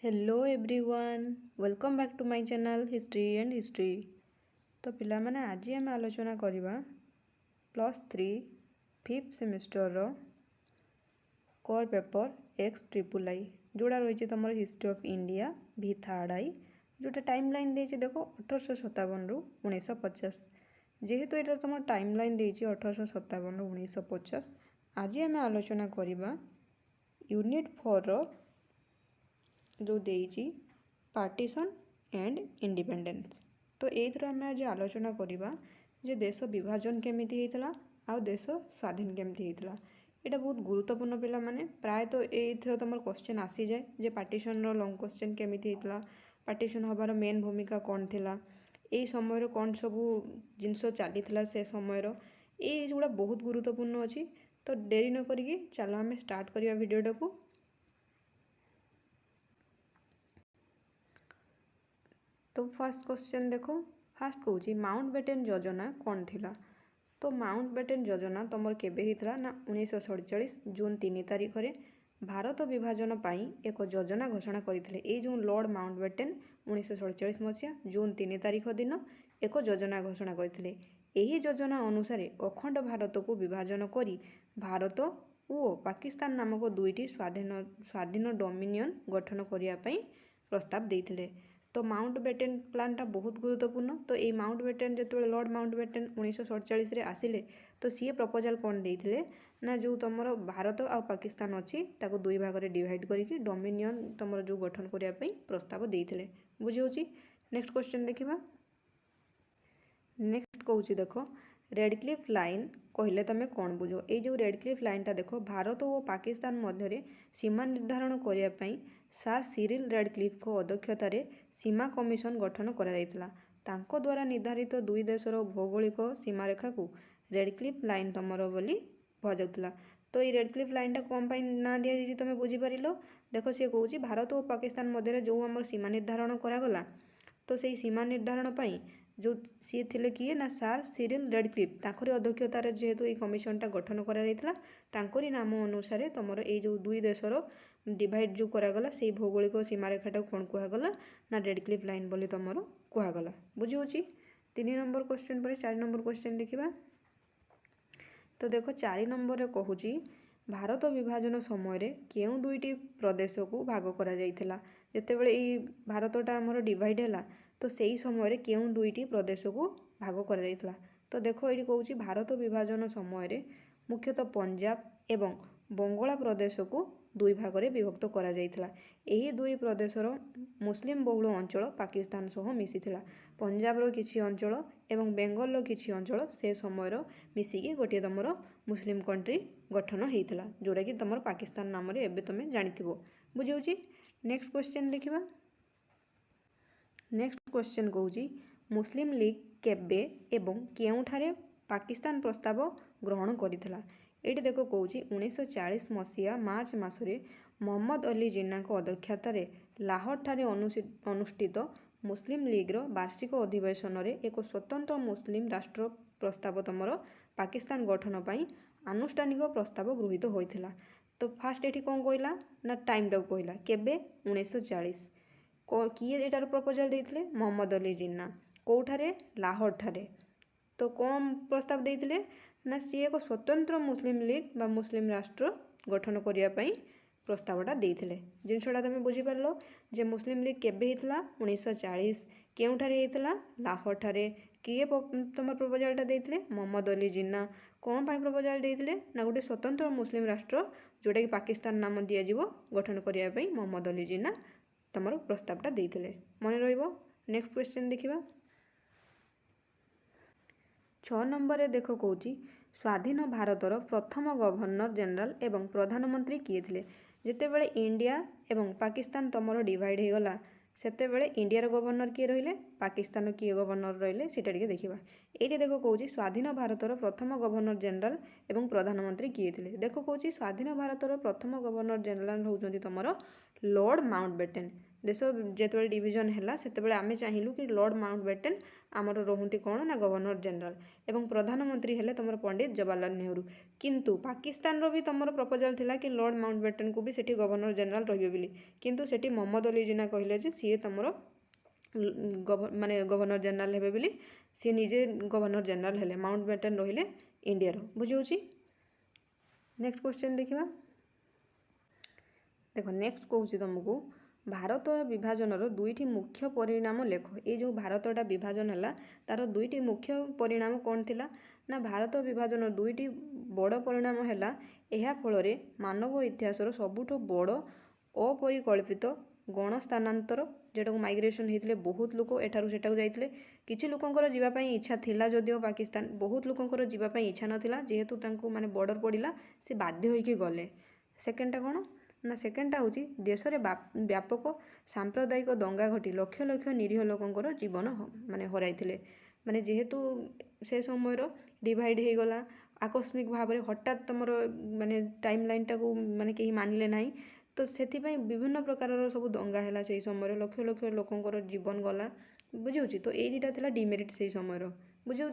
Hello everyone welcome back to my channel history and history. तो पिला माने आज आम आलोचना करवा +3 5th semester core paper X triple I जोड़ा रही तुम हिस्ट्री ऑफ इंडिया भी थर्ड आई जोटा टाइम लाइन देछि देखो 1857 रु 1950। जेहेतु ये तुम टाइम लाइन देछि 1857 रु 1950। आज आम आलोचना करवा यूनिट 4 जो देइछि पार्टीशन एंड इंडिपेंडेंस। तो एथर आम आज आलोचना करवा जे देश विभाजन केमिति हेतला आ देश स्वाधीन केमिति हेतला। एटा बहुत गुरुत्वपूर्ण पिला माने प्रायतः एथर तुम क्वेश्चन आसी जाए जे पार्टीशन रो लॉन्ग क्वेश्चन केमिति हेतला, पार्टीशन हबार मेन भूमिका कौन थिला, एई समय कौन सबू जिनस चली से समय ये गुड़ा बहुत गुरुत्वपूर्ण अच्छी। तो डेरी न करिकी चलो आम स्टार्ट करवा वीडियोटा को। तो फर्स्ट क्वेश्चन देखो, फास्ट कहूँ माउंटबेटन योजना कौन थिला। तो माउंटबेटन योजना तुम केबे हितला ना 1947 जून 3 तारिख रे भारत विभाजन पाई एक योजना घोषणा करथिले। ए जो लॉर्ड माउंटबेटन 1947 मसीहा जून 3 तारिख दिन एक योजना घोषणा करथिले। एही योजना अनुसार अखंड भारत को विभाजन करी भारत और पाकिस्तान नामक दुईटी स्वाधीन डोमिनियन गठन करिया पई प्रस्ताव देइथिले। तो माउंटबेटन प्लानटा बहुत गुरुत्वपूर्ण। तो ये माउंटबेटन जो लॉर्ड माउंटबेटन 1947 आसिले तो सी प्रपोजाल कौन देइथिले ना जो तुम भारत आ पाकिस्तान अच्छी ताको दुई भाग में डिवाइड करके डोमिनियन तुम जो गठन करने प्रस्ताव देइथिले। बुझी होची। नेक्स्ट क्वेश्चन देखिबा। नेक्स्ट कहूँ देख रेडक्लिफ लाइन कहले तुम कौन बुझ। ये जो रेडक्लिफ लाइनटा देख भारत और पाकिस्तान मध्य सीमा निर्धारण करने सार सिरिल रेडक्लिफ को अध्यक्षतार सीमा कमिशन गठन करा तांको द्वारा निर्धारित दुई देशर भौगोलिक सीमारेखा को रेडक्लिफ लाइन तुमर बोली कुहाଯାଉଥିଲା। तो ये रेडक्लिफ लाइनटा कौन पाई ना दि तुम बुझीपार। देख सी कहूँ भारत और पाकिस्तान मध्य जो आम सीमा निर्धारण करागला तो से सीमा निर्धारण पाई जो सी थिले किए ना सार सिरिल रेडक्लिफ तांकरी अध्यक्षतार जेहेतु ये कमिशनटा गठन करा तांकरी नाम अनुसार तुमर ये जो दुई देशर डिवाइड जो करागला से भौगोलिक सीमारेखाटा कौन कुहागला ना रेडक्लिफ लाइन बोली तुमर कुहागला। बुझी होची। 3 नंबर क्वेश्चन पर 4 नंबर क्वेश्चन देखिबा। तो देखो 4 नंबर कहूँ भारत विभाजन समय केउं दुईटी प्रदेश को भाग करा जाइथिला। जेतेबेले ई भारतटा आमर डिवाइड हैला तो सही समय केउं दुईटी प्रदेश को भाग करा जाइथिला। तो देखो ये कहूँ भारत विभाजन समय मुख्यतः पंजाब एवं बंगला प्रदेश को दुई भाग में विभक्त करा जाइथिला। एही दुई प्रदेशर मुस्लिम बहुल अंचल पाकिस्तान सह मिसिथिला। पंजाबर किछि अंचल एवं बेंगल किछि अंचल से समय मिसिकी गोटे तुमर मुस्लिम कंट्री गठन होइथिला जोटा कि तुमर पाकिस्तान नाम रे एबे तुमे जानिथिबो। बुझिउची। नेक्स्ट क्वेश्चन देखिबा। नेक्स्ट क्वेश्चन कहूँ मुस्लिम लीग केबे एवं केउठारे पाकिस्तान प्रस्ताव ग्रहण करिथिला। ये देख कहूँ 1940 मसीहा मार्च मासरे मोहम्मद अली जिन्ना अध्यक्षतार लाहौर ठारे अनुष्ठित मुस्लिम लीग्र वार्षिक अधिवेशन रे एक स्वतंत्र मुस्लिम राष्ट्र प्रस्ताव तुमर पाकिस्तान गठन पाई आनुष्ठानिक प्रस्ताव गृहीत होइथिला। तो फास्ट एठी कौन कहला ना टाइम टाक कहला केबे 1940 किए एटार प्रपोजाल देइथिले मोहम्मद अली जिन्ना कोठारे लाहौर ठारे। तो कौन प्रस्ताव देइथिले ना सी एक स्वतंत्र मुस्लिम लीग बा मुस्लिम राष्ट्र गठन करिया पई प्रस्तावटा देइथिले। जिनसटा तुम बुझीपार जे मुस्लिम लीग केबे हितला 1940 केउठारे हितला लाहौर ठारे। किए तुम प्रपोजालटा देइथिले मोहम्मद अली जिन्ना कौन पाई प्रपोजाल देइथिले ना गोटे स्वतंत्र मुस्लिम राष्ट्र जोटा कि पाकिस्तान नाम दिया जिवो गठन करिया पई मोहम्मद अली जिन्ना तुमर प्रस्तावटा देइथिले। मन रहिबो। नेक्स्ट क्वेश्चन देखिबा। 6 नंबर देख कहूँ स्वाधीन भारतर प्रथम गवर्नर जनरल एवं प्रधानमंत्री किए थिले। जेतेबेले इंडिया एवं पाकिस्तान तुमर डिवाइड हो गला सेतेबेले इंडियार गवर्नर किए रहिले पाकिस्तान किए गवर्नर रहिले सेटा टिके देखिबा। एठी देख कहूँ स्वाधीन भारतर प्रथम गवर्नर जनरल एवं प्रधानमंत्री किए थिले। देख कहूँ स्वाधीन भारतर प्रथम गवर्नर जनरल होउचंती तुमर लॉर्ड माउंटबेटन। देश जेतेबेले डिवीजन हैला सेतेबेले आमे चाहिलु कि लॉर्ड माउंटबेटन आमर रोहंती कौन ना गवर्नर जनरल एवं प्रधानमंत्री हेले तुमर पंडित जवाहरलाल नेहरू। किंतु पाकिस्तान रो भी तुमर प्रपोजल थिला कि लॉर्ड माउंटबेटन को भी सेठी गवर्नर जनरल रहिबे बोली, किंतु सेठी मोहम्मद अली जिना कहले जे सीए तुमर माने गवर्नर जनरल हेबे बोली, सी निजे गवर्नर जनरल हेले, माउंटबेटन रहिले इंडिया रो। बुझौची। नेक्स्ट क्वेश्चन देखिबा। देखो नेक्स्ट कहूँ तुमको भारत विभाजन दुईटी मुख्य परिणाम लेख। ये जो भारतटा विभाजन है तार दुईटी मुख्य परिणाम कौन थिला ना भारत विभाजन दुईटी बड़ परिणाम है यह फल मानव इतिहास सबुठ बड़ अपरिकल्पित गण स्थानांतर जेटा माइग्रेशन होते बहुत लोक एठारू सेठारू जाइए। किछि लोकंकर जीवापाई इच्छा थिला जदिओ पाकिस्तान, बहुत लोकंकर जीवापाई इच्छा नथिला जेहेतु तांको माने बॉर्डर पड़िला से बाध्य होइके गले। सेकेंडटा कौन ना सेकेंडटा हूँ देश में व्यापक सांप्रदायिक दंगा घटी लक्ष लक्ष निरीह लोकंकर जीवन माने हराइथिले। माने जेहेतु से समय डिवाइड हो गला आकस्मिक भाव में हठात तुम माने टाइम लाइन टाक माने कहीं मानिले नहीं, तो सेथिपाई विभिन्न प्रकार सब दंगा है से समय लक्ष लक्ष लोकंकर जीवन गला। बुझाऊँ तो ये दुटा थिला डिमेरिट से समय बुझाऊँ।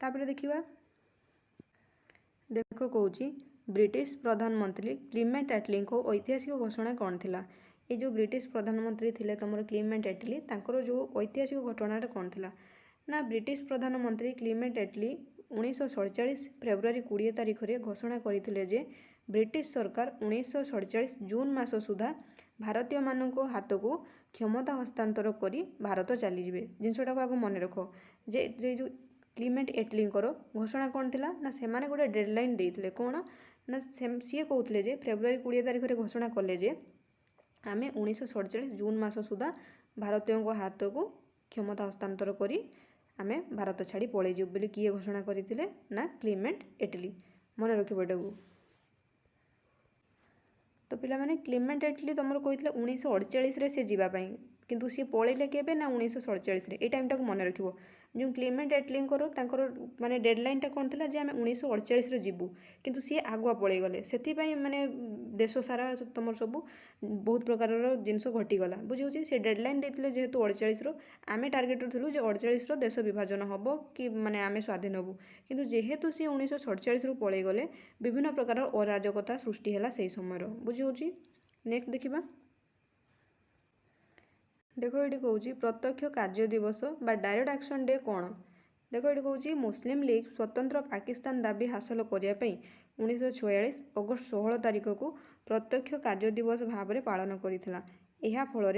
तापर देखिबा। देखो कहूँ ब्रिटिश प्रधानमंत्री क्लेमेंट एटली को ऐतिहासिक घोषणा कौन थिला। ये जो ब्रिटिश प्रधानमंत्री थिले तुमर क्लेमेंट एटली तांकर जो ऐतिहासिक घटनाटा कौन थिला ना ब्रिटिश प्रधानमंत्री क्लेमेंट एटली 1947 फेब्रुआरी 20 तारिख में घोषणा करथिले जे ब्रिटिश सरकार 1947 जून मास सुधा भारतीय मानक हाथ को क्षमता हस्तांतर करी भारत चली जिवे। जिनसटा को आगो मन रख जे जो क्लेमेंट एटलींकर घोषणा कौन थिला ना सेमाने गोटे डेडलाइन देइथिले कौन ना सी कहते जे फेब्रुआरी 20 तारिख में घोषणा कले जे आम 1947 जून मास सुधा भारतीयों हाथ को क्षमता हस्तांतर करी आम भारत छाड़ी पलि जीव बोली किए घोषणा करते ना क्लेमेंट एटली। मन रखिब एटाकू। तो पिला माने क्लेमेंट एटली तुमर कहते 1948 रे से जीवापाई, किंतु सी पलैले केबे ना 1947 रे। ए टाइम टाक मन रखिब। जो क्लेमेंट एटलींकर तांकर माने डेडलाइनटा कौन थिला जे आम 1948 रे जीवु, किंतु सी आगुआ पलि गले सेथिपाई माने देश सारा तुमर सब बहुत प्रकार जिनस घटीगला। बुझे से डेडलाइन देते जेहेतु 48 रो आमे टार्गेट थिलु जे 48 रो देश विभाजन हम कि माने आमे स्वाधीन हबु, किंतु जेहेतु सी 1947 रू पलि गले विभिन्न प्रकार अराजकता सृष्टि है से समय। बुझे। नेक्स्ट देखिबा। देखो ये कहूँ प्रत्यक्ष कार्य दिवस बा डायरेक्ट एक्शन डे कौन। देखो ये कहूँ मुस्लिम लीग स्वतंत्र पाकिस्तान दाबी हासिल करने 1946 अगस्त 16 तारिख को प्रत्यक्ष कार्य दिवस भाव में पालन करथिला। यह फल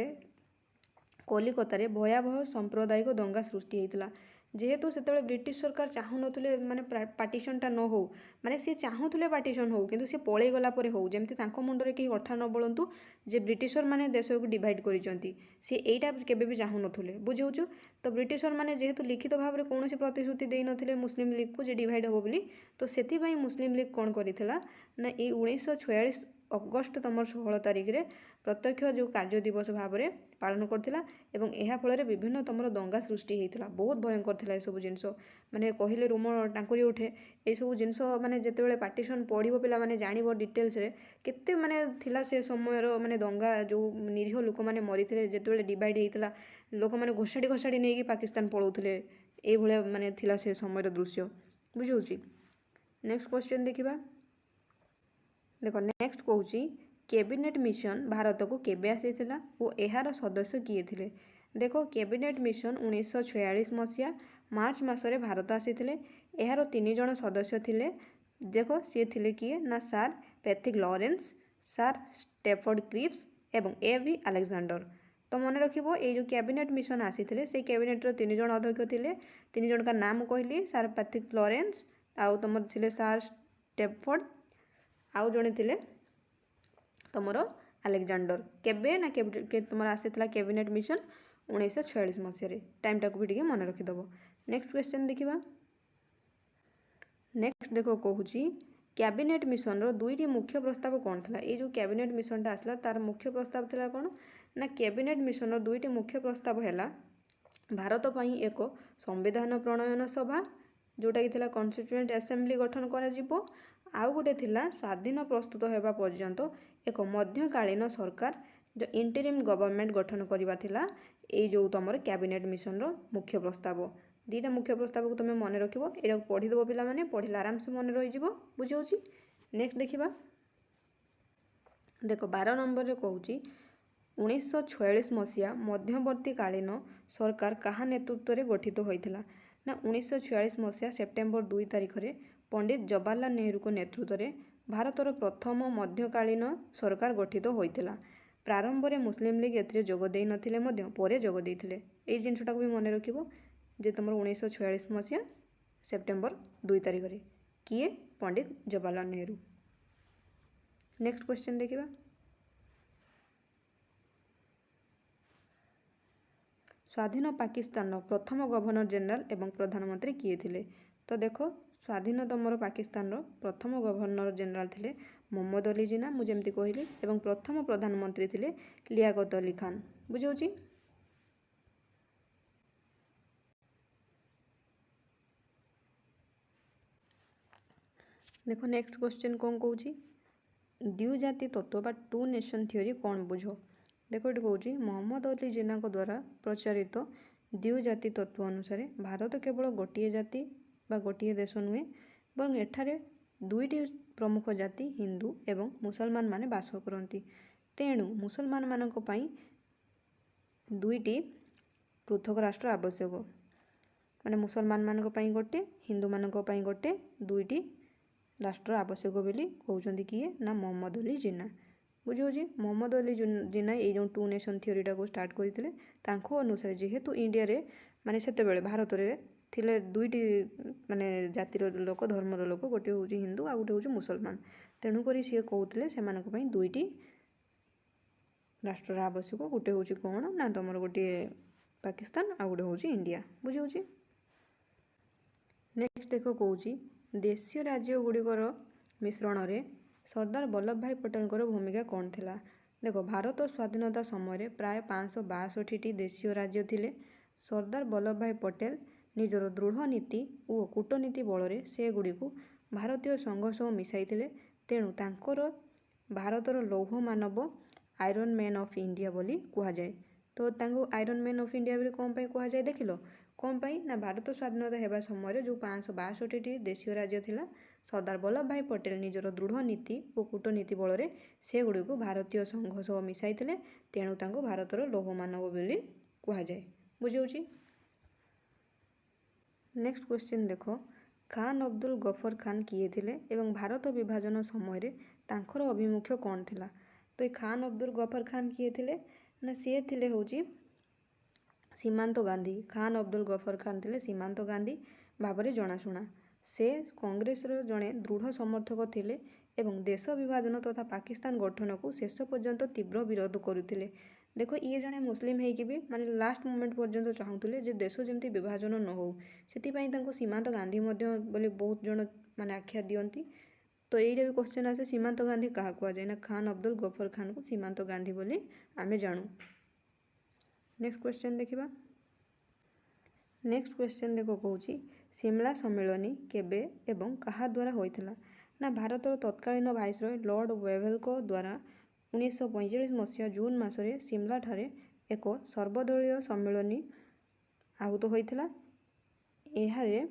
कलिकतार भयावह सांप्रदायिक दंगा सृष्टि होता। जेहेतु से ब्रिटिश सरकार चाहू नथिले माने पार्टीशनटा न हो, माने सी चाहूले पार्टीशन हो किंतु सी पलि गला परे हो जेमती तांको मुंडरे केही अठा न बळंतु जे ब्रिटिशर माने देश को डिवाइड करिसंती, सी एटा केबे भी चाहू नथिले। बुझौछु। तो ब्रिटिशर माने जेहेतु लिखित भाव में कौन प्रतिश्रुति दे नथिले मुस्लिम लीग को जे डिवाइड हो बोली, तो सेथिपाई मुस्लिम लीग कौन करिथिला ना ए 1946 अगस्त तुम 16 तारिख में प्रत्यक्ष जो कार्य दिवस भाव में पालन करथिला एवं यह फल विभिन्न तुम दंगा सृष्टि होता। बहुत भयंकर थिला ए सब जिनस माने कहले रूम टांकुरी उठे। ये सब जिनस माने जेतेबेले पार्टीशन पढ़िबो पिला माने जानिबो डिटेल्स रे केते माने थिला से समय माने दंगा जो निरीह लोक माने मरिथिले जेतेबेले डिवाइड होइतिला लोक माने घोषाड़ी घोषाड़ी नहीं पाकिस्तान पळौथिले ए भलिया माने थिला से समय दृश्य। बुझौछि। नेक्स्ट क्वेश्चन देखिबा। देखो नेक्स्ट कहूँ कैबिनेट मिशन भारत को केबे आसीथिला और एहार सदस्य किए थिले। देखो कैबिनेट मिशन 1946 मसीहा मार्च मासरे भारत आसीथिले। एहार 3 जण सदस्य थिले। देखो सी थिले किए ना सार पैथिक लॉरेंस, सार स्टेफर्ड क्रिप्स एवं ए.वी. अलेक्जेंडर। तो मन रखिबो ये जो कैबिनेट मिशन आसीथिले से कैबिनेटर 3 जण अध्यक्ष थिले। 3 जण का नाम कहली सार पैथिक लॉरेंस आउ तुम थिले सार स्टेफर्ड आउ जड़े थिले तुमर अलेक्जेंडर। केबे ना के तुम आसीथिला कैबिनेट मिशन 1946 मसीह। टाइम टाक भी टिके मन रखिदब। नेक्स्ट क्वेश्चन देखिबा। नेक्स्ट देखो कहूँ कैबिनेट मिशन रो दुईटी मुख्य प्रस्ताव कौन था। ये जो कैबिनेट मिशनटा आसला तार मुख्य प्रस्ताव थिला कौन ना कैबिनेट मिशन रो दुईटी मुख्य प्रस्ताव है भारत पई एक संविधान प्रणयन सभा जोटा कि थिला कॉन्स्टिट्यूएंट असेंबली गठन करा जिवो, आउ गोटे थिला स्वाधीन प्रस्तुत होगा पर्यंत एक मध्यकालीन सरकार जो इंटरिम गवर्नमेंट गठन करवा थिला ये जो तुम कैबिनेट मिशन रो मुख्य प्रस्ताव दुईटा मुख्य प्रस्ताव को तुम मन रख ये पढ़ीदेव पे पढ़ले आराम से मन रही बुझे। नेक्स्ट देखा देख 12 नंबर कहूँ 1946 मसीहा मध्यवर्तीकालीन सरकार कहा नेतृत्व में गठित होता ना 1946 मसीहा सेप्टेम्बर 2 तारिख में पंडित जवाहरलाल नेहरू को नेतृत्व में भारतर प्रथम मध्यकालीन सरकार गठित होता। प्रारंभ में मुस्लिम लीग एथिरे जोग देई नथिले मध्य परे जोग देइथिले एई जिनसटा को भी मन रखिबो जे तुम 1946 मसीहा सेप्टेम्बर 2 तारिख में किए पंडित जवाहरलाल नेहरू। नेक्स्ट क्वेश्चन देखिबा स्वाधीन पाकिस्तान प्रथम गवर्नर जनरल एवं प्रधानमंत्री किए थिले। तो देखो स्वाधीन तुम पाकिस्तान प्रथम गवर्नर जनरल थिले मोहम्मद अली जिना मुझे जमती कहली एवं प्रथम प्रधानमंत्री थिले लियाकत अली खान बुझे। देखो नेक्स्ट क्वेश्चन कौन कौची द्विजाति तत्व बा टू नेशन थ्योरी कौन बुझ। देखो ये कौची मोहम्मद अली जिना द्वारा प्रचारित द्विजाति तत्व अनुसार भारत केवल गोटे जाति बा गोटे देश नुहे और एठारे दुईटी प्रमुख जाति हिंदू एवं मुसलमान माने बास करती। तेणु मुसलमान मानक पई दुईटी पृथक राष्ट्र आवश्यक माने मुसलमान मानक पई गोटे हिंदू मानक पई गोटे दुईटी राष्ट्र आवश्यक बोली कहउछंती किए ना मोहम्मद अली जिन्ना बुझे। मोहम्मद अली जिन्ना ये जो टू नेशन थ्योरीटा को स्टार्ट करते तांको अनुसार जेहेतु इंडिया रे माने सेते बेले भारत रे थिले दुईटी माने जातिर लोक धर्मर लोक गोटे हूँ हिंदू आ गोटे हूँ मुसलमान तेणुक सी कहते से दुईटी राष्ट्र आवश्यक गोटे हूँ कौन ना तुम गोटे पाकिस्तान आ गोटे हूँ इंडिया बुझे। नेक्स्ट देख कौची देशीय राज्य गुड़िकर मिश्रण में सरदार वल्लभ भाई पटेल भूमिका कौन थिला। देखो भारत स्वाधीनता समय प्राय 562टी देशीय राज्य थिले। सरदार वल्लभ भाई पटेल निजर दृढ़ नीति और कूटनीति बल से गुड़ी को भारतीय संघ सह मिसाई तेणु तांकर भारतर लौह मानव आयरन मैन ऑफ इंडिया बोली कहुए। तो तांको आयरन मैन ऑफ इंडिया बोली कौन कहुए देख लो कौन पाई ना भारत स्वाधीनता होगा समय जो 562टी देशीय राज्य थिला सरदार वल्लभ भाई पटेल निजर दृढ़ नीति और कूटनीति बल से गुड़ी को भारतीय संघ सह मिसाई तेणु तांको भारतर लौह मानव बोली कहुए बुझे। नेक्स्ट क्वेश्चन देखो खान अब्दुल गफर खान किए थिले एवं भारत विभाजन समय तांकर अभिमुख्य कौन थिला। तो ये खान अब्दुल गफर खान किए थिले ना सी थिले होची सीमांत गांधी। खान अब्दुल गफर खान थिले सीमांत गांधी भाव में जनाशुना से कांग्रेस जड़े दृढ़ समर्थक थिले एवं देश विभाजन तथा पाकिस्तान गठन को शेष पर्यंत तीव्र विरोध करुथिले। देखो ये जड़े मुस्लिम होगी भी माने लास्ट मोमेंट पर्यंत चाहूले जे देश जमी विभाजन न हो से सीमांत गांधी बोली बहुत जन माने आख्या दियंती। तो यही भी क्वेश्चन आसे सीमांत गांधी क्या कहुए ना खान अब्दुल गफर खान को सीमांत गांधी बोली आमे जानू। नेक्स्ट क्वेश्चन देखिबा नेक्स्ट क्वेश्चन देखो कौची सिमला सम्मेलनी केबे एवं कहा द्वारा होइथिला ना भारतर तत्कालीन भाइसरय लॉर्ड वेवेल द्वारा 1945 मसीहा जून मासरे सिमला ठारे एक सर्वदलीय सम्मेलनी आहूत होइथिला। एहारे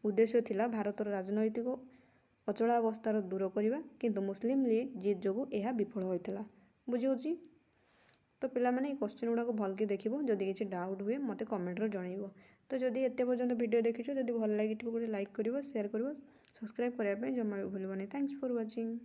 उद्देश्य थिला भारतर राजनैतिक अचलावस्थार दूर करवा किंतु मुस्लिम लीग जीत जोगु यह विफल होइथिला बुझे। तो पिला माने क्वेश्चन गुड़ाक भलके देखिबो जदि किसी डाउट हुए मते कमेंट रे जणाइबो। तो जदि एते पर्यंत वीडियो देखिछो जदि भल लागिथिबो गोटे लाइक करिवो शेयर करिवो सब्सक्राइब करिया पे जमा भी भूलिबो नहीं। Thanks for watching.